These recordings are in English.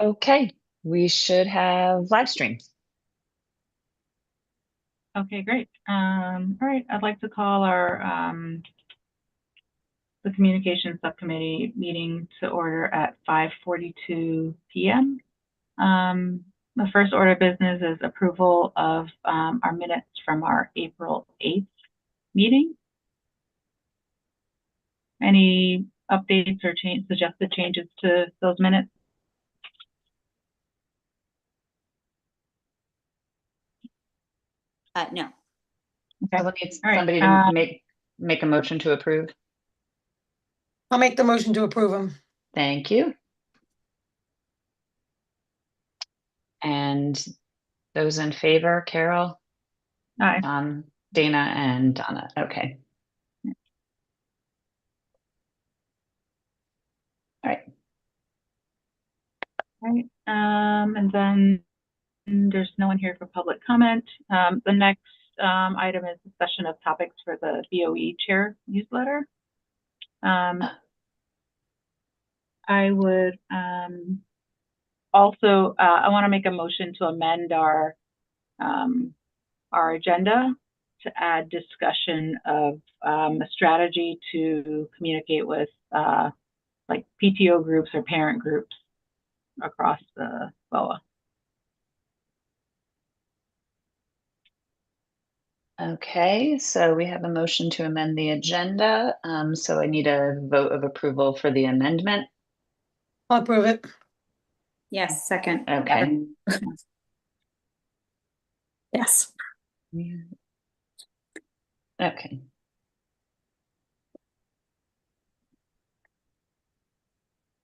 Okay, we should have live stream. Okay, great. All right, I'd like to call our the communications subcommittee meeting to order at 5:42 p.m. The first order of business is approval of our minutes from our April 8th meeting. Any updates or suggested changes to those minutes? No. Okay. So we'll need All right. somebody to make a motion to approve. I'll make the motion to approve them. Thank you. And those in favor, Carol, Aye. Dana, and Donna. Okay. All right. All right. And then there's no one here for public comment. The next item is discussion of topics for the BOE chair newsletter. I would also, I want to make a motion to amend our agenda to add discussion of a strategy to communicate with like PTO groups or parent groups across the BOA. Okay, so we have a motion to amend the agenda. So I need a vote of approval for the amendment. I'll approve it. Yes, second. Okay. Yes. Okay.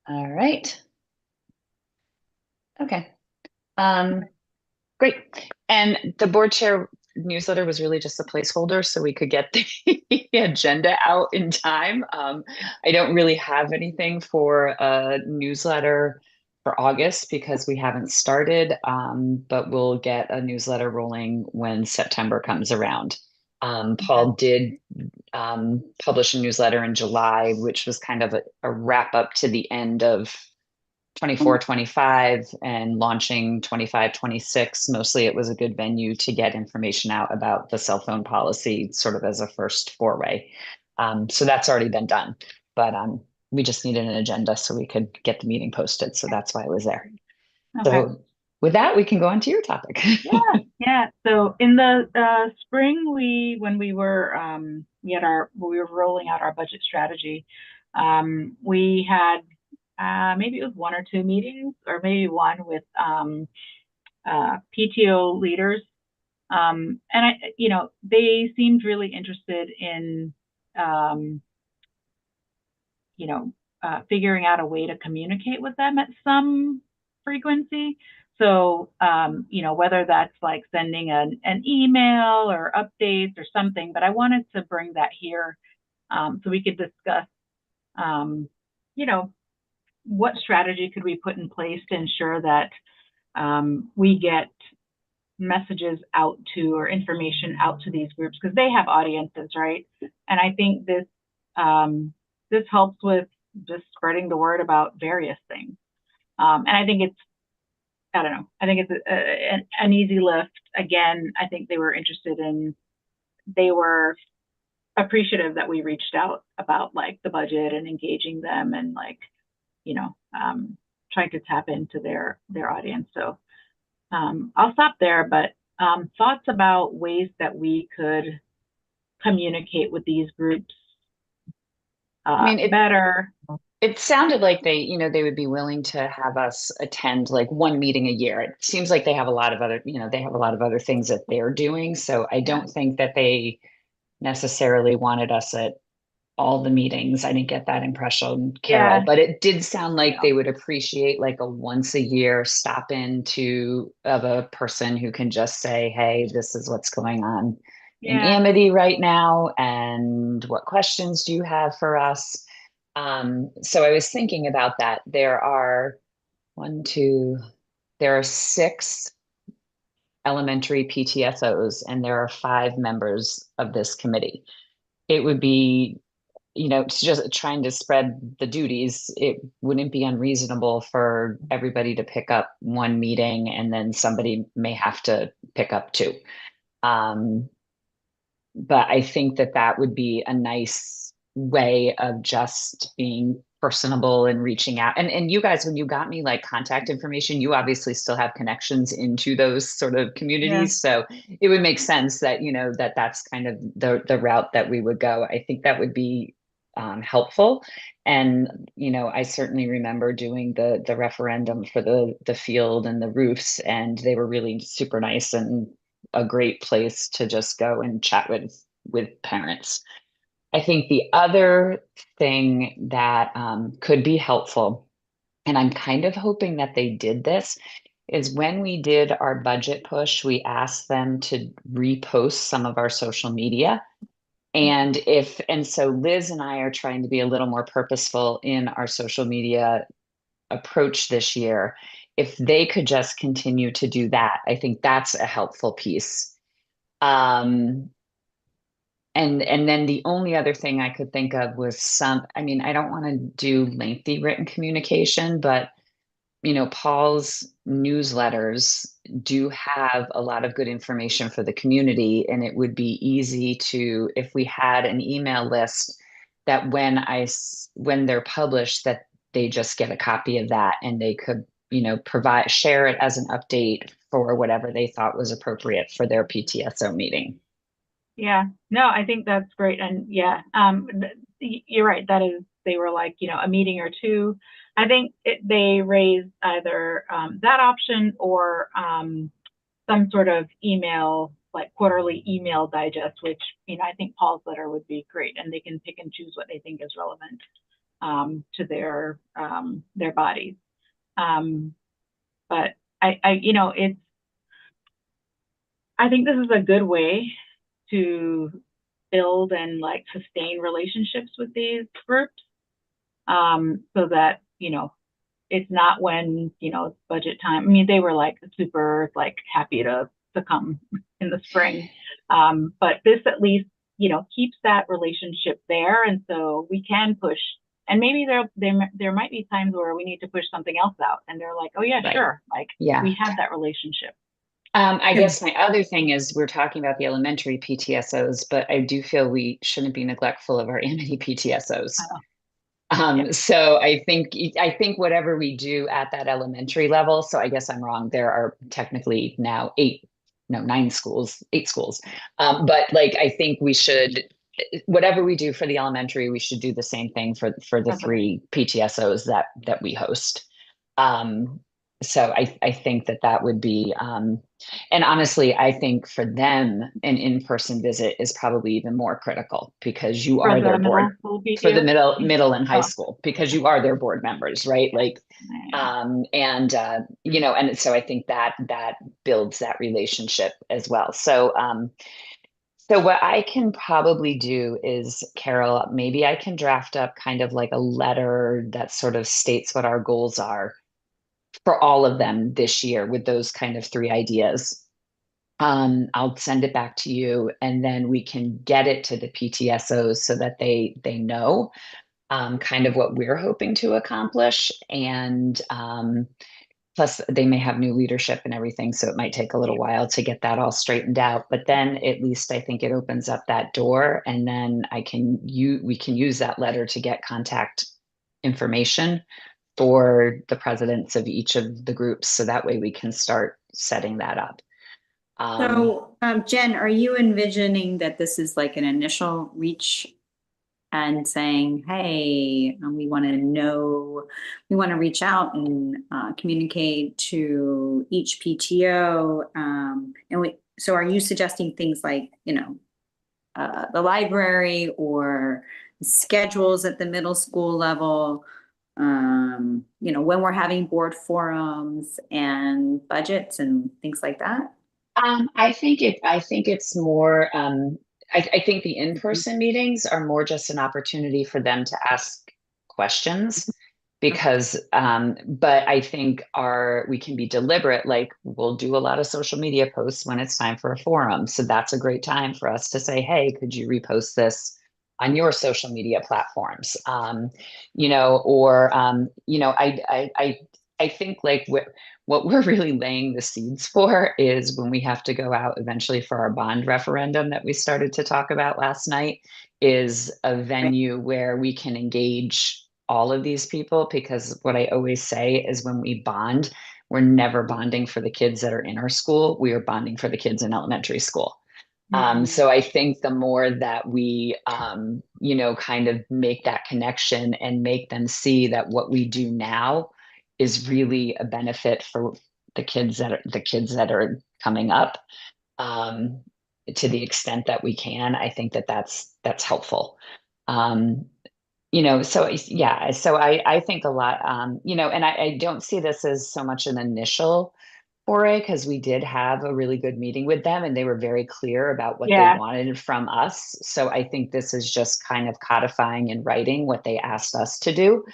All right. Okay. Great. And the board chair newsletter was really just a placeholder so we could get the agenda out in time. I don't really have anything for a newsletter for August because we haven't started, but we'll get a newsletter rolling when September comes around. Paul did publish a newsletter in July, which was kind of a wrap up to the end of 24-25 and launching 25-26. Mostly it was a good venue to get information out about the cell phone policy sort of as a first foray. So that's already been done, but we just needed an agenda so we could get the meeting posted. So that's why I was there. Okay. So with that, we can go on to your topic. Yeah. So in the spring, when we were rolling out our budget strategy, we had maybe it was one or two meetings, or maybe one with PTO leaders, and they seemed really interested in figuring out a way to communicate with them at some frequency. So, whether that's like sending an email or updates or something, but I wanted to bring that here so we could discuss, what strategy could we put in place to ensure that we get messages out to or information out to these groups because they have audiences, right? And I think this helps with just spreading the word about various things. And I think I don't know, I think it's an easy lift. Again, I think they were appreciative that we reached out about like the budget and engaging them and like, trying to tap into their audience. So I'll stop there, but thoughts about ways that we could communicate with these groups better. It sounded like they would be willing to have us attend like one meeting a year. It seems like they have a lot of other, they have a lot of other things that they're doing. So I don't think that they necessarily wanted us at all the meetings. I didn't get that impression, Carol, but it did sound like they would appreciate like a once a year stop in of a person who can just say, hey, this is what's going on in Amity right now. And what questions do you have for us? So I was thinking about that. There are six elementary PTSOs, and there are 5 members of this committee. It would be just trying to spread the duties, it wouldn't be unreasonable for everybody to pick up one meeting and then somebody may have to pick up two. Um, but I think that that would be a nice way of just being personable and reaching out. And you guys, when you got me like contact information, you obviously still have connections into those sort of Yeah. communities. So it would make sense that, that's kind of the route that we would go. I think that would be helpful. And, I certainly remember doing the referendum for the field and the roofs, and they were really super nice and a great place to just go and chat with parents. I think the other thing that could be helpful, and I'm kind of hoping that they did this, is when we did our budget push, we asked them to repost some of our social media. And so Liz and I are trying to be a little more purposeful in our social media approach this year. If they could just continue to do that, I think that's a helpful piece. Um, and then the only other thing I could think of was I mean, I don't want to do lengthy written communication, but Paul's newsletters do have a lot of good information for the community, and it would be easy to, if we had an email list that when they're published, that they just get a copy of that and they could, share it as an update for whatever they thought was appropriate for their PTSO meeting. Yeah, no, I think that's great. And yeah, you're right. They were like, a meeting or two. I think they raised either that option or some sort of email, like quarterly email digest, which, I think Paul's letter would be great, and they can pick and choose what they think is relevant to their bodies. But I think this is a good way to build and like sustain relationships with these groups, so that it's not when it's budget time. I mean, they were like super like happy to come in the spring, but this at least keeps that relationship there, and so we can push. And maybe there might be times where we need to push something else out, and they're like, oh yeah, Right. sure, like Yeah. we have that relationship. I guess my other thing is we're talking about the elementary PTSOs, but I do feel we shouldn't be neglectful of our Amity PTSOs. Yeah. So I think whatever we do at that elementary level, so I guess I'm wrong. There are technically now 8 schools. But like I think we should, whatever we do for the elementary, we should do the same thing for the Okay. 3 PTSOs that we host. So I think that would be, and honestly, I think for them, an in-person visit is probably even more critical because you For are the their middle board, school for the PTO? middle and high Oh, school, because you are their board members, right? Like, yeah. and so I think that builds that relationship as well. So what I can probably do is, Carol, maybe I can draft up kind of like a letter that sort of states what our goals are for all of them this year with those kind of 3 ideas. I'll send it back to you, and then we can get it to the PTSOs so that they know kind of what we're hoping to accomplish. And plus, they may have new leadership and everything, so it might take a little while to get that all straightened out. But then at least I think it opens up that door, and then we can use that letter to get contact information for the presidents of each of the groups, so that way we can start setting that up. So, Jen, are you envisioning that this is like an initial reach and saying, hey, we want to reach out and communicate to each PTO. So are you suggesting things like, the library or schedules at the middle school level, when we're having board forums and budgets and things like that? I think it's more, I think the in-person meetings are more just an opportunity for them to ask questions because, but I think we can be deliberate, like we'll do a lot of social media posts when it's time for a forum. So that's a great time for us to say, hey, could you repost this on your social media platforms. You know, or you know, I think like what we're really laying the seeds for is when we have to go out eventually for our bond referendum that we started to talk about last night, is a venue where we can engage all of these people. Because what I always say is when we bond, we're never bonding for the kids that are in our school. We are bonding for the kids in elementary school. Mhm. So I think the more that we, you know, kind of make that connection and make them see that what we do now is really a benefit for the kids that are coming up, um, to the extent that we can, I think that that's helpful. Um, you know, so yeah, so I think a lot, you know, and I don't see this as so much an initial foray, because we did have a really good meeting with them and they were very clear about what they Yeah, wanted from us. So I think this is just kind of codifying in writing what they asked us to do.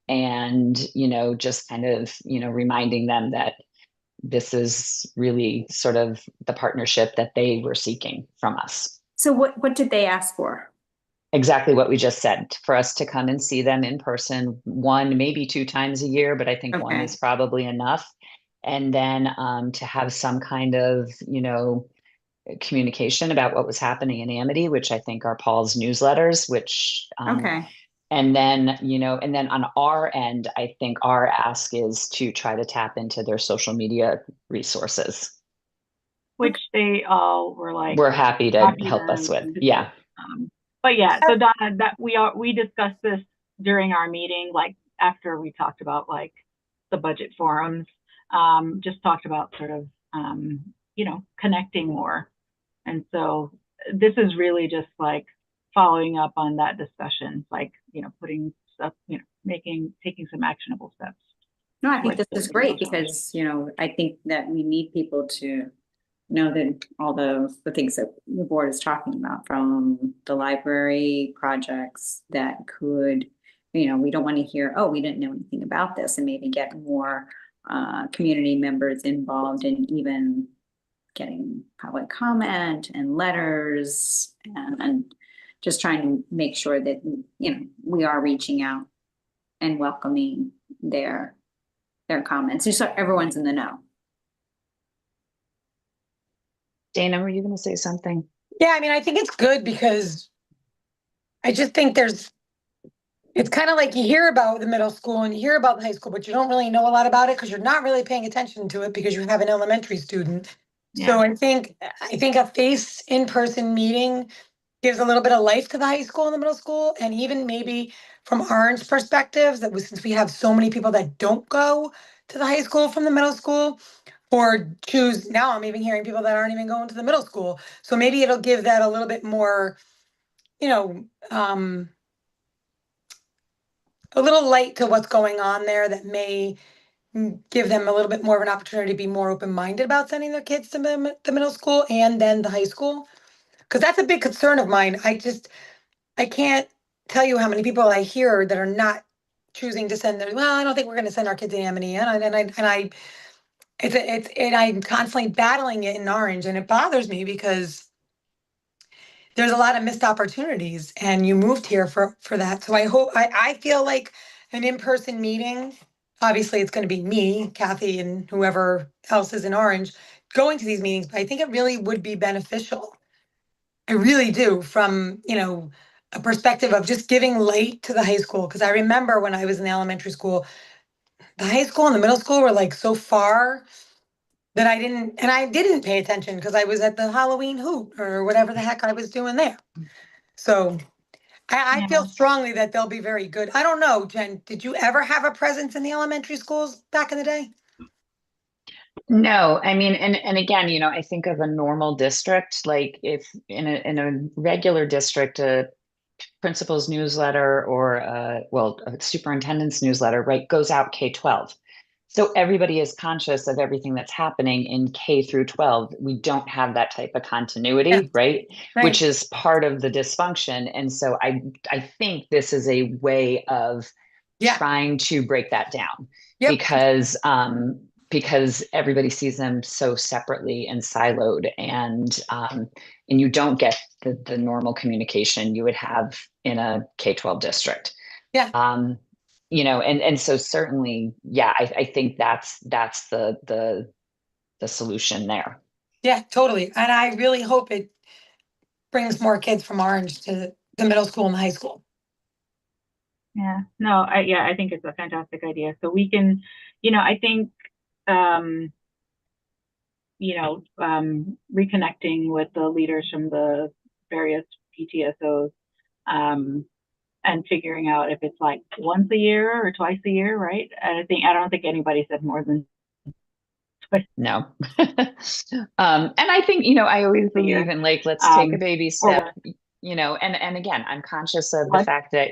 And, you know, just kind of, you know, reminding them that this is really sort of the partnership that they were seeking from us. So what did they ask for? Exactly what we just said, for us to come and see them in person, one, maybe two times a year, but I think one Okay. is probably enough. And then to have some kind of, you know, communication about what was happening in Amity, which I think are Paul's newsletters, which, Okay. and then, you know, and then on our end, I think our ask is to try to tap into their social media resources. which they all were like We're happy to happy help us with. to do. Yeah. But yeah, so Donna, that we discussed this during our meeting, like after we talked about like the budget forums, just talked about sort of you know, connecting more. And so this is really just like following up on that discussion, like, you know, putting stuff, you know, taking some actionable steps No, I think towards this is building great those relationships. because, you know, I think that we need people to know that all the things that the board is talking about, from the library projects that could, you know, we don't want to hear, oh, we didn't know anything about this, and maybe get more community members involved in even getting public comment and letters, and just trying to make sure that, you know, we are reaching out and welcoming their comments, just so everyone's in the know. Dana, were you going to say something? Yeah, I mean, I think it's good because I just think it's kind of like you hear about the middle school and you hear about the high school, but you don't really know a lot about it because you're not really paying attention to it because you have an elementary student. So Yeah. I think a face in-person meeting gives a little bit of life to the high school and the middle school, and even maybe from Orange perspectives, since we have so many people that don't go to the high school from the middle school, or choose, now I'm even hearing people that aren't even going to the middle school. So maybe it'll give that a little bit more, you know, a little light to what's going on there, that may give them a little bit more of an opportunity to be more open-minded about sending their kids to the middle school and then the high school. Because that's a big concern of mine. I can't tell you how many people I hear that are not choosing to send their, well, I don't think we're going to send our kids to Amity. And I'm constantly battling it in Orange, and it bothers me because there's a lot of missed opportunities, and you moved here for that. So I feel like an in-person meeting, obviously it's going to be me, Kathy, and whoever else is in Orange going to these meetings, but I think it really would be beneficial. I really do, from, you know, a perspective of just giving light to the high school. Because I remember when I was in elementary school, the high school and the middle school were like so far that I didn't pay attention because I was at the Halloween hoot or whatever the heck I was doing there. So I Yeah. feel strongly that they'll be very good. I don't know, Jen, did you ever have a presence in the elementary schools back in the day? No, I mean, and again, you know, I think of a normal district, like if in a regular district, a principal's newsletter or a superintendent's newsletter, right, goes out K-12. So everybody is conscious of everything that's happening in K through 12. We don't have that type of Yeah, continuity, right? Which right. is part of the dysfunction. And so I think this is a way of Yeah, trying to break that down, yep. because because everybody sees them so separately and siloed, and you don't get the normal communication you would have in a K-12 district. Yeah. And so certainly, yeah, I think that's the solution there. Yeah, totally. And I really hope it brings more kids from Orange to the middle school and the high school. Yeah, no, I think it's a fantastic idea. So we can, I think, reconnecting with the leaders from the various PTSOs, and figuring out if it's like once a year or twice a year, right? And I don't think anybody said more than twice No. And I think, I always a year. believe in like, let's take a baby Or step, and again, I'm conscious of the fact that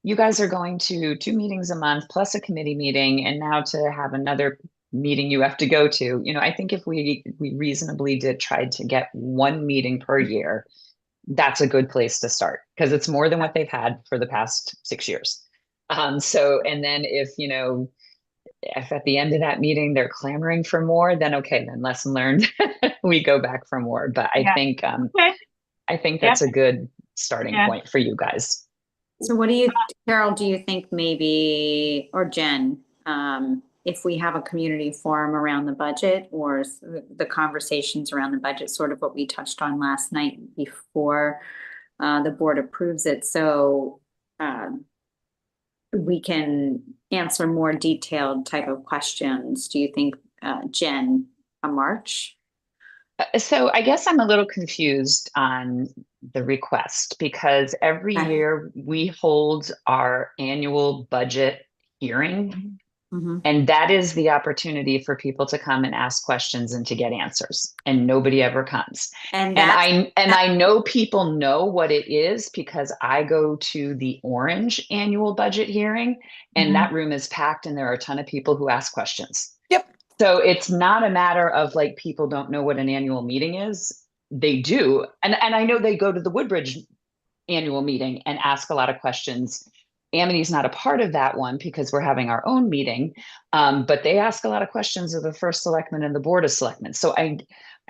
you guys are going to 2 meetings a month plus a committee meeting, and now to have another meeting you have to go to. I think if we reasonably did try to get 1 meeting per year, that's a good place to start, because it's more than what they've had for the past 6 years. And then if at the end of that meeting they're clamoring for more, then okay, then lesson learned, we go back for more. But okay. I think Yeah. that's a good starting point for you guys. So Carol, do you think maybe, or Jen, if we have a community forum around the budget, or the conversations around the budget, sort of what we touched on last night before the board approves it, so we can answer more detailed type of questions? Do you think, Jen, a March? So I guess I'm a little confused on the request, because every Okay. year we hold our annual budget hearing, Mm-hmm. and that is the opportunity for people to come and ask questions and to get answers, and nobody ever comes. And I know people know what it is, because I go to the Orange annual budget hearing, and that room is packed, and there are a ton of people who ask questions. Yep. So it's not a matter of like people don't know what an annual meeting is. They do. And I know they go to the Woodbridge annual meeting and ask a lot of questions. Amity's not a part of that one because we're having our own meeting, but they ask a lot of questions of the first selectman and the board of selectmen. So I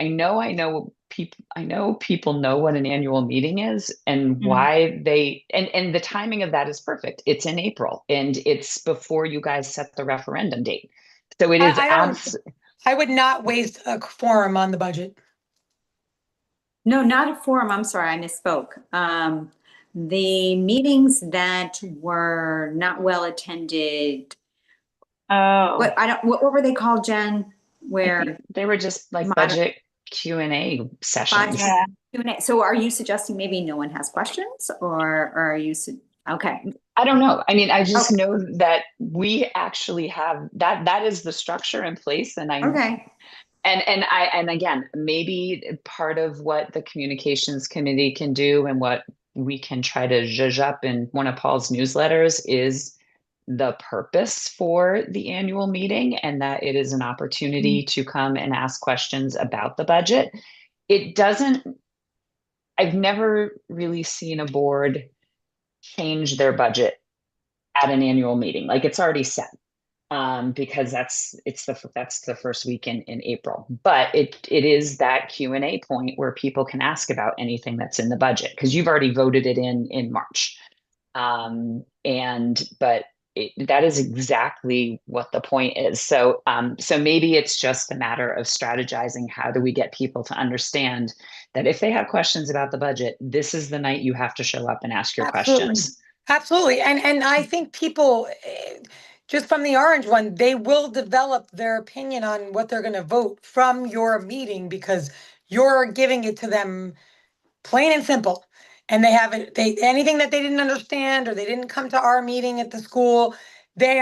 know people know what an annual meeting is, and why and the timing of that is perfect. It's in April, and it's before you guys set the referendum date. So it is I would not waste a forum on the budget. No, not a forum. I'm sorry, I misspoke. The meetings that were not well attended. Oh. What were they called, Jen? Where they were just like budget Q&A sessions. Yeah. Q&A. So are you suggesting maybe no one has questions, or are you okay? I don't know. I mean, I just know that we actually have that is the structure in place, and And again, maybe part of what the communications committee can do, and what we can try to zhuzh up in one of Paul's newsletters, is the purpose for the annual meeting, and that it is an opportunity to come and ask questions about the budget. I've never really seen a board change their budget at an annual meeting. Like, it's already set. Because that's the first week in April, but it is that Q&A point where people can ask about anything that's in the budget, because you've already voted it in March, but that is exactly what the point is. So maybe it's just a matter of strategizing. How do we get people to understand that if they have questions about the budget, this is the night you have to show up and ask your questions? Absolutely. And I think people, just from the Orange one, they will develop their opinion on what they're going to vote from your meeting, because you're giving it to them plain and simple. And anything that they didn't understand, or they didn't come to our meeting at the school, they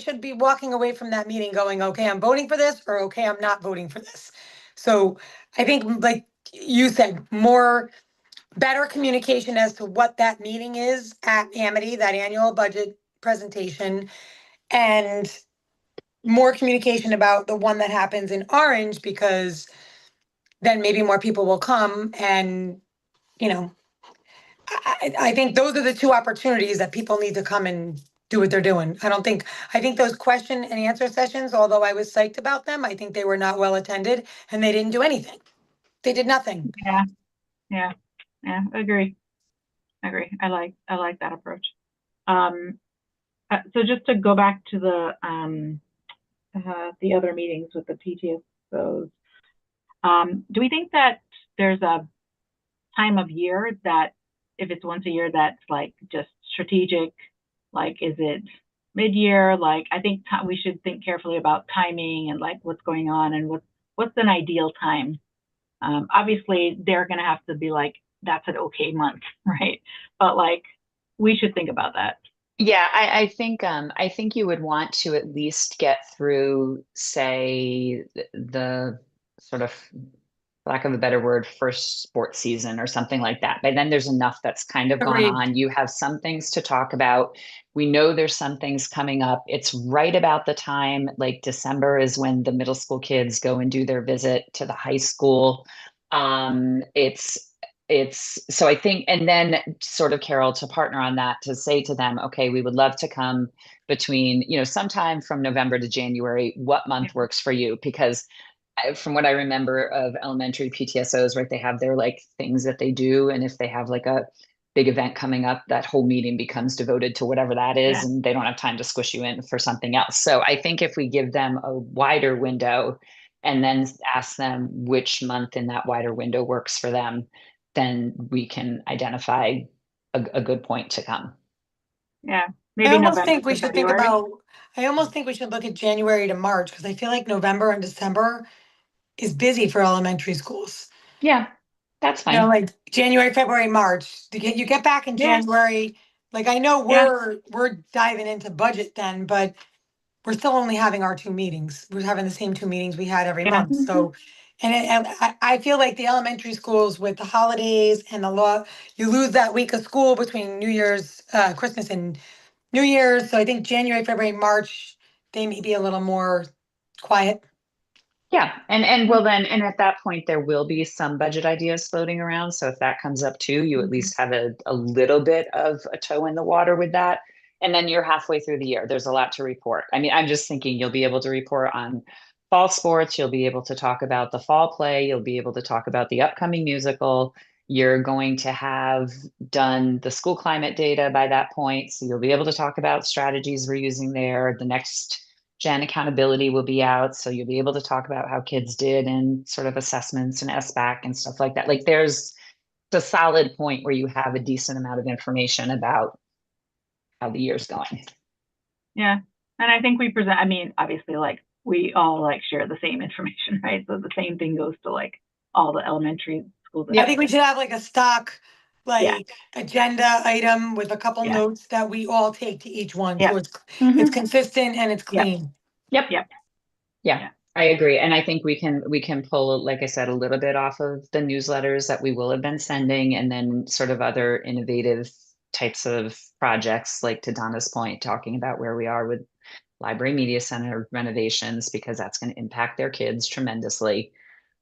should be walking away from that meeting going, okay, I'm voting for this, or okay, I'm not voting for this. So I think, like you said, better communication as to what that meeting is at Amity, that annual budget presentation, and more communication about the one that happens in Orange, because then maybe more people will come. And, I think those are the two opportunities that people need to come and do what they're doing. I think those question and answer sessions, although I was psyched about them, I think they were not well attended and they didn't do anything. They did nothing. Yeah, yeah, yeah, agree. I like that approach. So just to go back to the other meetings with the PTSOs, do we think that there's a time of year that if it's once a year that's like just strategic, like is it mid-year? Like I think we should think carefully about timing and like what's going on and what's an ideal time. Obviously they're gonna have to be like that's an okay month, right? But like we should think about that. Yeah, I think you would want to at least get through, say, the sort of, for lack of a better word, first sports season or something like that. By then there's enough that's kind of gone Agreed. on. You have some things to talk about. We know there's some things coming up. It's right about the time, like December is when the middle school kids go and do their visit to the high school. It's so I think, and then sort of Carol to partner on that to say to them, okay, we would love to come between, sometime from November to January. What Yeah, month works for you? Because from what I remember of elementary PTSOs, right, they have their like things that they do. And if they have like a big event coming up, that whole meeting becomes devoted to whatever that is, yeah, and they don't have time to squish you in for something else. So I think if we give them a wider window and then ask them which month in that wider window works for them, then we can identify a good point to come. yeah. I Maybe almost November think we to should think February. about, I almost think we should look at January to March because I feel like November and December is busy for elementary schools. Yeah, that's You know, fine. like January, February, March. You get back in Yeah, January. Like I know yeah. we're diving into budget then, but we're still only having our two meetings. We're having the same two meetings we had every Yeah. month. So, and I feel like the elementary schools with the holidays and the law, you lose that week of school between New Year's, Christmas and New Year's. So I think January, February, March, they may be a little more quiet. Yeah, and well then, and at that point there will be some budget ideas floating around. So if that comes up too, you at Mhm. least have a little bit of a toe in the water with that. And then you're halfway through the year. There's a lot to report. I mean, I'm just thinking you'll be able to report on fall sports, you'll be able to talk about the fall play, you'll be able to talk about the upcoming musical. You're going to have done the school climate data by that point. So you'll be able to talk about strategies we're using there. The next Gen accountability will be out. So you'll be able to talk about how kids did and sort of assessments and SBAC and stuff like that. Like there's a solid point where you have a decent amount of information about how the year's going. Yeah. And I think we present, I mean, obviously, like we all like share the same information, right? So the same thing goes to like all the elementary schools. I think we should have like a stock, Yeah. like agenda item with a couple Yeah. notes that we all take to each one. Yeah. So it's Mhm. consistent and it's Yep. clean. Yep. Yep. Yeah, Yeah. I agree. And I think we can pull, like I said, a little bit off of the newsletters that we will have been sending, and then sort of other innovative types of projects, like to Donna's point, talking about where we are with library media center renovations, because that's going to impact their kids tremendously.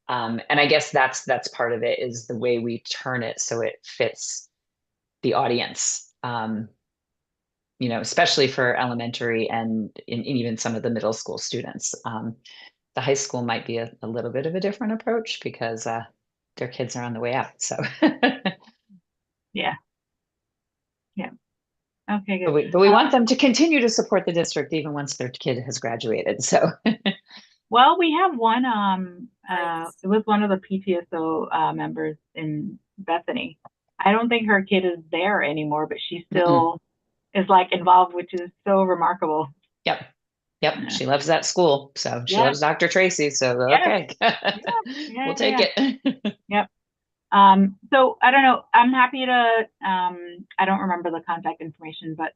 And I guess that's part of it, is the way we turn it so it fits the audience. Especially for elementary and even some of the middle school students. The high school might be a little bit of a different approach because their kids are on the way out. So, Yeah. Yeah. Okay, but good. we want them to continue to support the district even once their kid has graduated. So, Well, we have one, Nice. it was one of the PTSO members in Bethany. I don't think her kid is there anymore, but she mm-mm. still is like involved, which is so remarkable. Yep. Yep, Yeah. she loves that school. So she Yes, loves Dr. Tracy. So yes, okay, yeah, yeah, we'll take yeah, it. yep. So I don't know. I'm happy to, I don't remember the contact information, but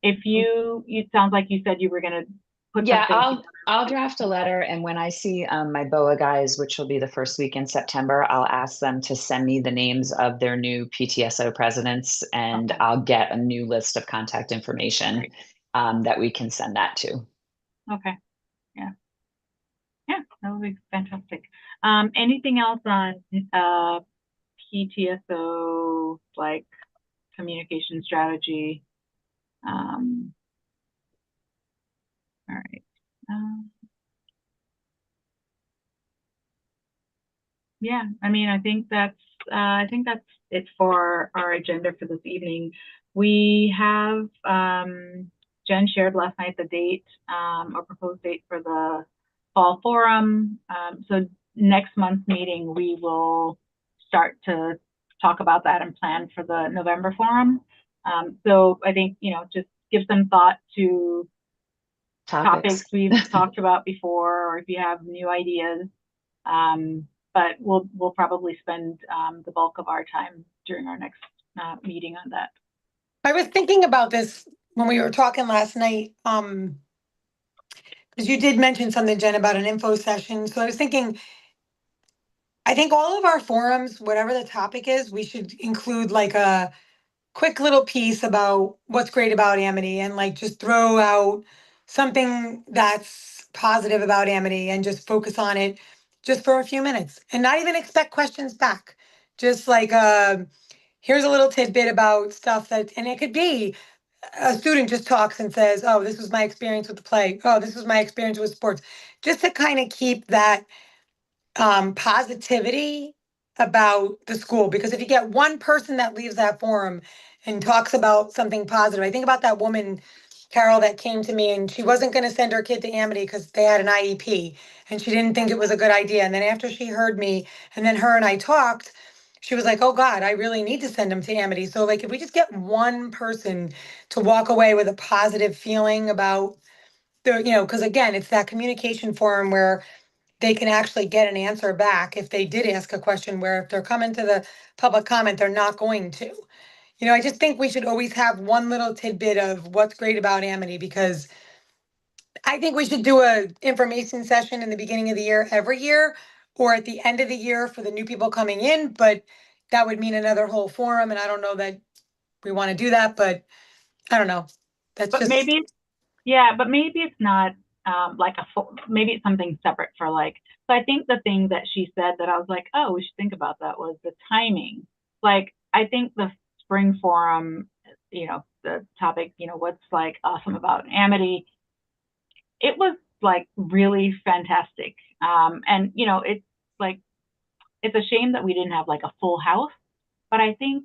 if it sounds like you said you were going to put Yeah, something I'll together. draft a letter, and when I see my BOA guys, which will be the first week in September, I'll ask them to send me the names of their new PTSO presidents, and Okay, I'll get a new list of contact information great. that we can send that to. Okay, yeah, yeah, that would be fantastic. Anything else on PTSO, like communication strategy? All right. Yeah, I mean, I think that's it for our agenda for this evening. We have, Jen shared last night the date, or proposed date for the fall forum. So next month's meeting, we will start to talk about that and plan for the November forum. So I think, just give some thought to topics Topics. we've talked about before, or if you have new ideas. But we'll probably spend the bulk of our time during our next meeting on that. I was thinking about this when we were talking last night, because you did mention something, Jen, about an info session. So I was thinking, I think all of our forums, whatever the topic is, we should include like a quick little piece about what's great about Amity, and like just throw out something that's positive about Amity and just focus on it just for a few minutes and not even expect questions back. Just like, here's a little tidbit about stuff that, and it could be a student just talks and says, oh, this was my experience with the play. Oh, this was my experience with sports. Just to kind of keep that positivity about the school. Because if you get one person that leaves that forum and talks about something positive, I think about that woman, Carol, that came to me and she wasn't going to send her kid to Amity because they had an IEP and she didn't think it was a good idea. And then after she heard me and then her and I talked, she was like, oh God, I really need to send him to Amity. So like if we just get one person to walk away with a positive feeling about the, because again, it's that communication forum where they can actually get an answer back if they did ask a question, where if they're coming to the public comment, they're not going to. I just think we should always have one little tidbit of what's great about Amity, because I think we should do a information session in the beginning of the year every year or at the end of the year for the new people coming in, but that would mean another whole forum, and I don't know that we want to do that, but I don't know. That's But just maybe, yeah, but maybe it's not like a full, maybe it's something separate for like, so I think the thing that she said that I was like, oh, we should think about that was the timing. Like, I think the spring forum, the topic, what's like awesome about Amity, it was like really fantastic. And it's like, it's a shame that we didn't have like a full house, but I think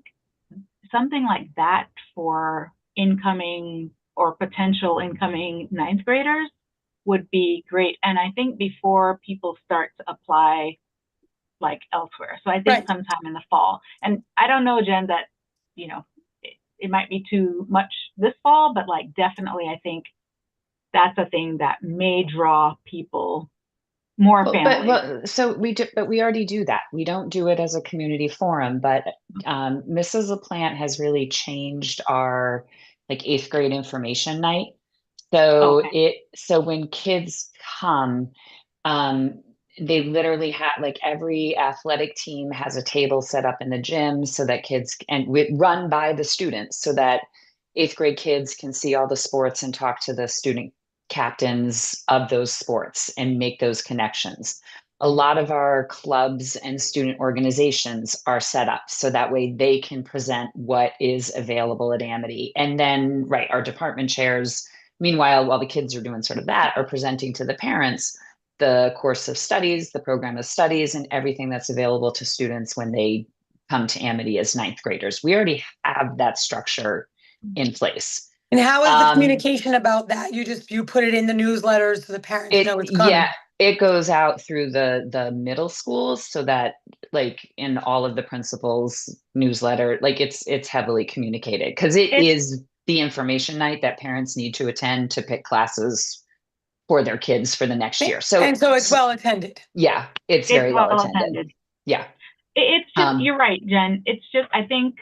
something like that for incoming or potential incoming ninth graders would be great. And I think before people start to apply like elsewhere. So I think right. sometime in the fall. And I don't know, Jen, that, it might be too much this fall, but like definitely I think that's a thing that may draw people, more families. So we do, but we already do that. We don't do it as a community forum, but Mrs. LaPlante has really changed our like eighth grade information night. Okay. So when kids come, um, they literally have like every athletic team has a table set up in the gym so that kids and run by the students so that eighth grade kids can see all the sports and talk to the student captains of those sports and make those connections. A lot of our clubs and student organizations are set up so that way they can present what is available at Amity. And then, right, our department chairs, meanwhile, while the kids are doing sort of that, are presenting to the parents the course of studies, the program of studies, and everything that's available to students when they come to Amity as ninth graders. We already have that structure in place. And how is the communication about that? You put it in the newsletters so the parents know it's coming. Yeah, it goes out through the middle schools so that like in all of the principals newsletter, like it's heavily communicated because it is the information night that parents need to attend to pick classes for their kids for the next year. So it's well attended. Yeah, it's very well attended. Yeah. It's just, you're right, Jen. It's just, I think,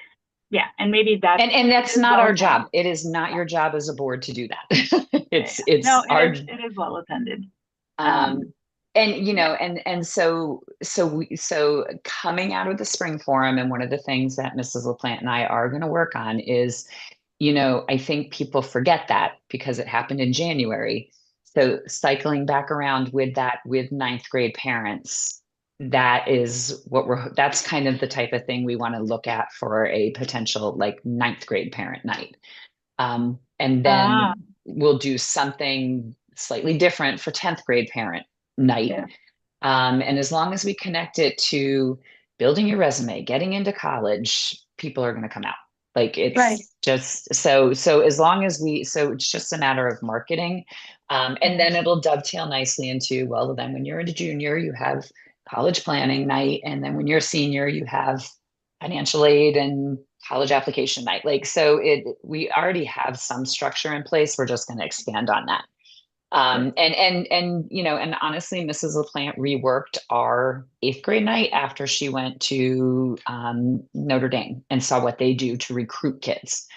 yeah, and maybe that's and that's not our job. It is not your job as a board to do that. It's our it is well attended. and so coming out of the spring forum, and one of the things that Mrs. LaPlante and I are going to work on is, I think people forget that because it happened in January. So cycling back around with that with ninth grade parents, that's kind of the type of thing we want to look at for a potential like ninth grade parent night. And Ah. then we'll do something slightly different for 10th grade parent night. Yeah. And as long as we connect it to building your resume, getting into college, people are going to come out. Like Right. it's just so as long as so it's just a matter of marketing. And then it'll dovetail nicely into, well, then when you're into junior, you have college planning night. And then when you're a senior, you have financial aid and college application night. Like, so we already have some structure in place. We're just going to expand on that. And honestly, Mrs. LaPlante reworked our 8th grade night after she went to Notre Dame and saw what they do to recruit kids.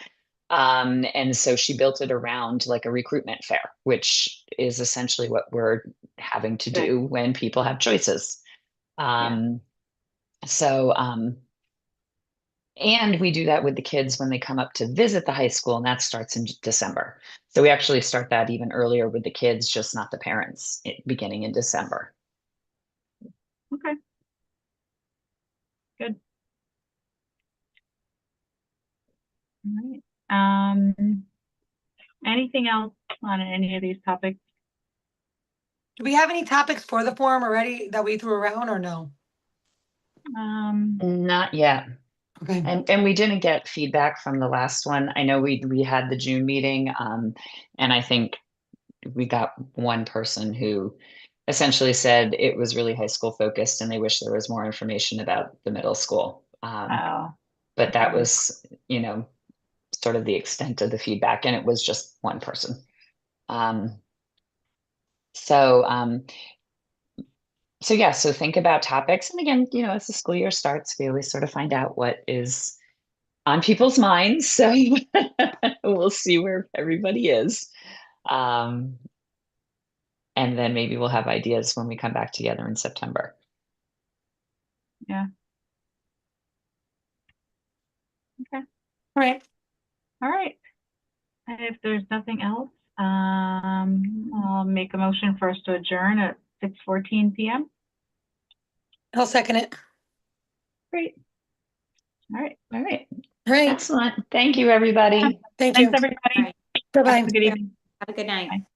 And so she built it around like a recruitment fair, which is essentially what we're having to do when people have choices. So, and we do that with the kids when they come up to visit the high school, and that starts in December. So we actually start that even earlier with the kids, just not the parents, beginning in December. Okay. Good. All right. Anything else on any of these topics? Do we have any topics for the forum already that we threw around or no? Not yet. Okay. And we didn't get feedback from the last one. I know we had the June meeting, and I think we got one person who essentially said it was really high school focused and they wish there was more information about the middle school. But that was, sort of the extent of the feedback, and it was just one person. So yeah, so think about topics. And again, as the school year starts, we always sort of find out what is on people's minds. So we'll see where everybody is. And then maybe we'll have ideas when we come back together in September. Yeah. Okay. All right. All right. And if there's nothing else, I'll make a motion for us to adjourn at 6:14 p.m. I'll second it. Great. All right. All right. All right. Excellent. Thank you, everybody. Thank Thanks, you. everybody. All right. Bye-bye. Have a good evening. Have a good night. Bye.